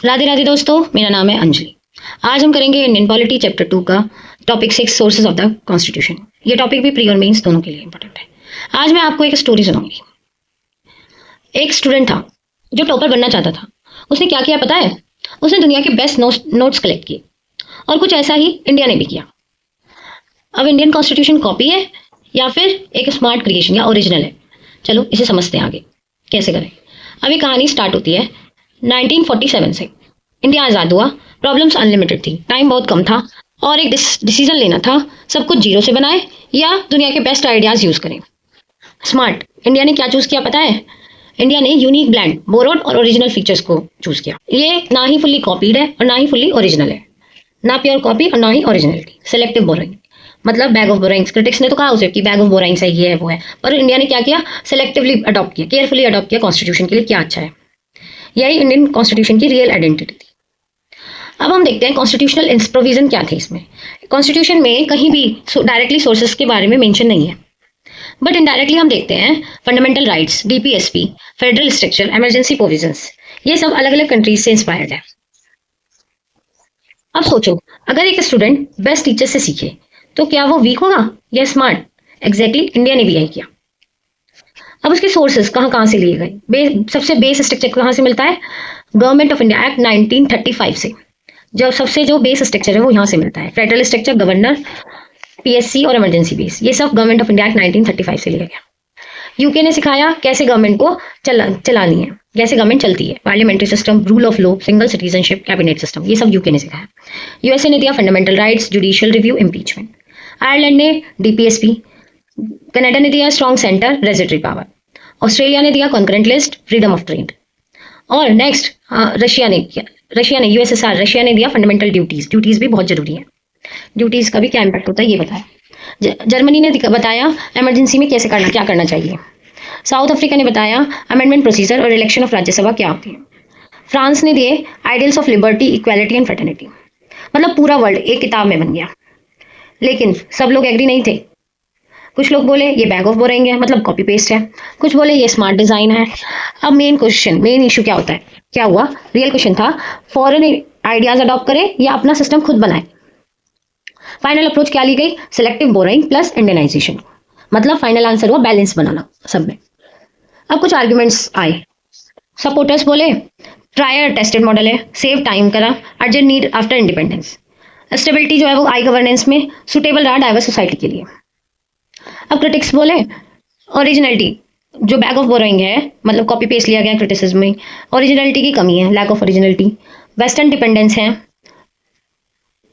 राधे राधे दोस्तों, मेरा नाम है अंजलि। आज हम करेंगे इंडियन पॉलिटी चैप्टर 2 का topic 6 sources of the constitution. ये टॉपिक भी प्री और मेंस दोनों के लिए इंपॉर्टेंट है। आज मैं आपको एक स्टोरी सुनाऊंगी। एक स्टूडेंट था जो टॉपर बनना चाहता था। उसने क्या किया पता है? उसने दुनिया के बेस्ट नोट्स कलेक्ट किए और कुछ ऐसा ही इंडिया ने भी किया। अब इंडियन कॉन्स्टिट्यूशन कॉपी है या फिर एक स्मार्ट क्रिएशन या ओरिजिनल है? चलो इसे समझते हैं आगे कैसे करें। अब ये कहानी स्टार्ट होती है 1947 से। इंडिया आज़ाद हुआ, प्रॉब्लम्स अनलिमिटेड थी, टाइम बहुत कम था और एक डिसीजन लेना था, सब कुछ जीरो से बनाए या दुनिया के बेस्ट आइडियाज़ यूज़ करें। स्मार्ट इंडिया ने क्या चूज़ किया पता है? इंडिया ने यूनिक ब्लेंड, बोरोड और ओरिजिनल फीचर्स को चूज़ किया। ये ना ही फुल्ली कॉपीड है और ना ही फुल्ली ओरिजिनल है, ना प्योर कॉपी और ना ही ओरिजिनलिटी। सेलेक्टिव बोरोइंग मतलब बैग ऑफ बोरोइंग्स। क्रिटिक्स ने तो कहा उसे कि बैग ऑफ बोरोइंग्स है, ये है वो है, पर इंडिया ने क्या किया? सेलेक्टिवली अडॉप्ट किया, केयरफुली अडॉप्ट किया कॉन्स्टिट्यूशन के लिए क्या अच्छा है। यही इंडियन कॉन्स्टिट्यूशन की रियल आइडेंटिटी थी। अब हम देखते हैं कॉन्स्टिट्यूशनल प्रोविजन क्या थे इसमें। कॉन्स्टिट्यूशन में कहीं भी डायरेक्टली सोर्सेस के बारे में मेंशन नहीं है, बट इनडायरेक्टली हम देखते हैं fundamental rights, DPSP, federal structure, emergency provisions, ये सब अलग अलग कंट्रीज से इंस्पायर्ड है। अब सोचो, अगर एक स्टूडेंट बेस्ट टीचर से सीखे तो क्या वो वीक होगा या स्मार्ट? एग्जैक्टली इंडिया ने भी यही किया। अब उसके सोर्सेस कहाँ कहाँ से लिए गए? सबसे बेस स्ट्रक्चर कहाँ से मिलता है? गवर्नमेंट ऑफ इंडिया एक्ट 1935 से। जो बेस स्ट्रक्चर है वो यहाँ से मिलता है। फेडरल स्ट्रक्चर, गवर्नर, पीएससी और इमरजेंसी बेस, ये सब गवर्नमेंट ऑफ इंडिया एक्ट 1935 से लिया गया। यूके ने सिखाया कैसे गवर्नमेंट को चलानी है, कैसे गवर्नमेंट चलती है। Parliamentary system, rule of law, single citizenship, cabinet system, ये सब यूके ने सिखाया। यूएसए ने दिया fundamental rights, judicial review, impeachment. Ireland ने डीपीएसपी, कनाडा ने दिया स्ट्रॉन्ग सेंटर, रेजिटरी पावर। ऑस्ट्रेलिया ने दिया concurrent list, freedom of trade. और नेक्स्ट रशिया ने यूएसएसआर, रशिया ने दिया फंडामेंटल ड्यूटीज भी बहुत जरूरी है। ड्यूटीज का भी क्या इम्पैक्ट होता है ये बताया। जर्मनी ने बताया इमरजेंसी में क्या करना चाहिए। साउथ अफ्रीका ने बताया अमेंडमेंट प्रोसीजर और इलेक्शन ऑफ राज्यसभा क्या होती है। फ्रांस ने दिए ideals of liberty, equality and fraternity. मतलब पूरा वर्ल्ड एक किताब में बन गया। लेकिन सब लोग एग्री नहीं थे। कुछ लोग बोले ये बैग ऑफ बोरिंग है, मतलब कॉपी पेस्ट है। कुछ बोले ये स्मार्ट डिजाइन है। अब मेन इशू क्या होता है? क्या हुआ? रियल क्वेश्चन था, फॉरेन आइडियाज अडॉप्ट करें या अपना सिस्टम खुद बनाए। फाइनल अप्रोच क्या ली गई? Selective boring plus Indianisation. मतलब फाइनल आंसर हुआ बैलेंस बनाना सब में। अब कुछ आर्ग्यूमेंट्स आए। सपोर्टर्स बोले ट्रायर टेस्टेड मॉडल है, सेव टाइम करा, urgent need after independence. Stability जो है वो आई गवर्नेंस में सुटेबल रहा डाइवर्स सोसाइटी के लिए। अब क्रिटिक्स बोले ओरिजिनलिटी, जो बैग ऑफ बोरोइंग है, मतलब कॉपी पेस्ट लिया गया क्रिटिसिज्म में, ओरिजिनलिटी की कमी है, lack of originality. Western dependence है।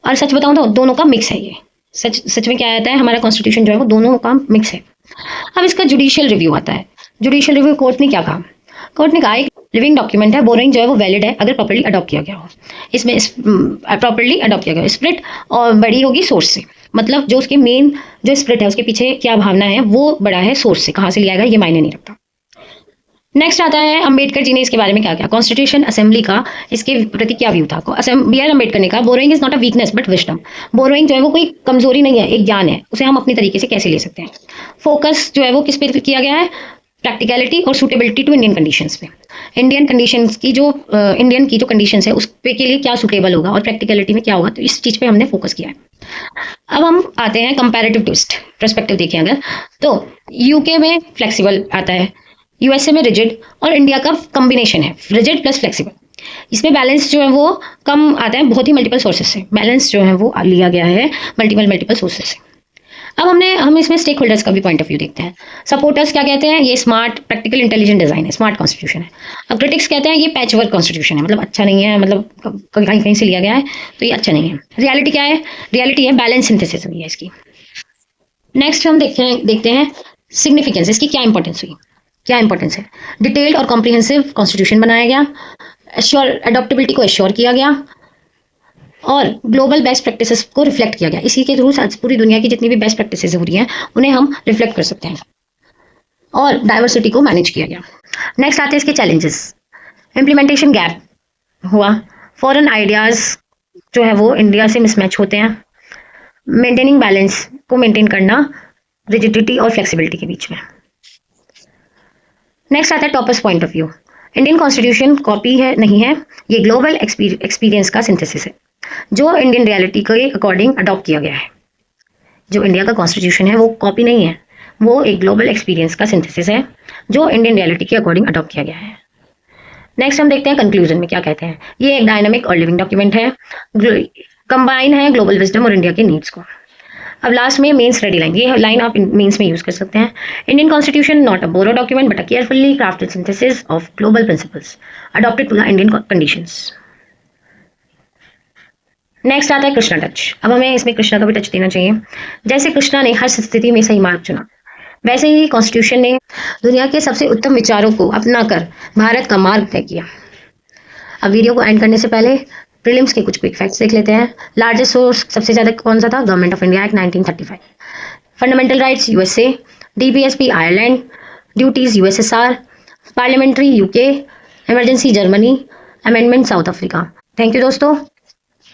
और सच बताऊं तो दोनों का मिक्स है ये। सच में क्या आता है, हमारा कॉन्स्टिट्यूशन जो है वो दोनों का मिक्स है। अब इसका जुडिशियल रिव्यू आता है। जुडिशियल रिव्यू कोर्ट ने क्या कहा? कोर्ट ने कहा एक लिविंग डॉक्यूमेंट है, बोरिंग जो है वो वैलिड है अगर प्रॉपर्ली अडॉप्ट किया गया हो। इसमें प्रॉपर्ली अडॉप्ट किया गया हो। स्प्रिट और बड़ी होगी सोर्स से, मतलब जो उसके मेन जो स्प्रिट है उसके पीछे क्या भावना है वो बड़ा है सोर्स से। कहाँ से लिया गया ये मायने नहीं रखता। नेक्स्ट आता है अंबेडकर जी ने इसके बारे में क्या किया। कॉन्स्टिट्यूशन असेंबली का इसके प्रति क्या व्यू था? बी आर अम्बेडकर ने कहा borrowing is not a weakness but wisdom. Borrowing जो है वो कोई कमजोरी नहीं है, एक ज्ञान है, उसे हम अपने तरीके से कैसे ले सकते हैं। फोकस जो है वो किस पे किया गया है? प्रैक्टिकलिटी और सूटेबिलिटी टू इंडियन कंडीशंस पे। इंडियन की जो कंडीशंस है उस पे के लिए क्या सूटेबल होगा और प्रैक्टिकलिटी में क्या होगा, तो इस चीज पे हमने फोकस किया है। अब हम आते हैं कंपैरेटिव ट्विस्ट पर्सपेक्टिव देखें अगर, तो यूके में फ्लेक्सिबल आता है, यूएसए में रिजिड और इंडिया का कॉम्बिनेशन है रिजिड प्लस फ्लेक्सिबल। इसमें बैलेंस जो है वो कम आता है, बहुत ही मल्टीपल सोर्सेज से बैलेंस जो है वो लिया गया है, मल्टीपल सोर्सेज से। अब हम इसमें स्टेक होल्डर्स का भी पॉइंट ऑफ व्यू देखते हैं। सपोर्टर्स क्या कहते हैं? ये स्मार्ट, प्रैक्टिकल, इंटेलिजेंट डिजाइन है, स्मार्ट कॉन्स्टिट्यूशन है। अब क्रिटिक्स कहते हैं ये पैच वर्क कॉन्स्टिट्यूशन है, मतलब अच्छा नहीं है, मतलब कहीं कहीं से लिया गया है तो ये अच्छा नहीं है। रियलिटी क्या है? रियलिटी है बैलेंस सिंथेसिस हुई है इसकी। नेक्स्ट हम देखते हैं सिग्निफिकेंस, इसकी क्या इंपॉर्टेंस हुई, क्या इंपॉर्टेंस है। डिटेल्ड और कॉम्प्रिहेंसिव कॉन्स्टिट्यूशन बनाया गया, एश्योर एडॉप्टेबिलिटी को एश्योर किया गया और ग्लोबल बेस्ट प्रैक्टिसेस को रिफ्लेक्ट किया गया। इसी के थ्रू पूरी दुनिया की जितनी भी बेस्ट प्रैक्टिसेस हो रही हैं उन्हें हम रिफ्लेक्ट कर सकते हैं और डाइवर्सिटी को मैनेज किया गया। नेक्स्ट आते हैं इसके चैलेंजेस। इम्प्लीमेंटेशन गैप हुआ, फॉरेन आइडियाज जो है वो इंडिया से मिसमैच होते हैं। मेंटेनिंग बैलेंस को मेंटेन करना रिजिडिटी और फ्लेक्सिबिलिटी के बीच में। नेक्स्ट आता है toppers point of view. Indian constitution copy है नहीं है, ये ग्लोबल एक्सपीरियंस का सिंथेसिस है जो इंडियन रियलिटी के अकॉर्डिंग अडॉप्ट किया गया है। जो इंडिया का कॉन्स्टिट्यूशन है वो कॉपी नहीं है, वो एक ग्लोबल एक्सपीरियंस का सिंथेसिस है जो इंडियन रियलिटी के अकॉर्डिंग अडॉप्ट किया गया है। नेक्स्ट हम देखते हैं कंक्लूजन में क्या कहते हैं। ये एक डायनामिक और लिविंग डॉक्यूमेंट है, कंबाइन है ग्लोबल विजडम और इंडिया के नीड्स को। अब लास्ट में मेंस रेडी लाइन, ये लाइन आप मेंस में यूज कर सकते हैं। Indian constitution not a borrow document but a carefully crafted synthesis of global principles adopted to the Indian conditions. Next आता है कृष्णा टच। अब हमें इसमें कृष्णा का भी टच देना चाहिए। जैसे कृष्णा ने हर स्थिति में सही मार्ग चुना, वैसे ही कॉन्स्टिट्यूशन ने दुनिया के सबसे उत्तम विचारों को अपनाकर भारत का मार्ग तय किया। अब वीडियो को एंड करने से पहले प्रीलिम्स के कुछ क्विक फैक्ट्स देख लेते हैं। लार्जेस्ट सोर्स सबसे ज़्यादा कौन सा था? Government of India act 1935। Fundamental rights USA, DPSP Ireland, duties USSR, parliamentary UK, emergency Germany, amendment south Africa. Thank you दोस्तों,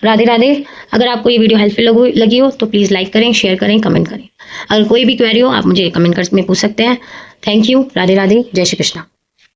राधे राधे। अगर आपको ये वीडियो हेल्पफुल लगी हो तो प्लीज़ लाइक करें, शेयर करें, कमेंट करें। अगर कोई भी क्वेरी हो आप मुझे कमेंट में पूछ सकते हैं। थैंक यू, राधे राधे, जय श्री कृष्णा।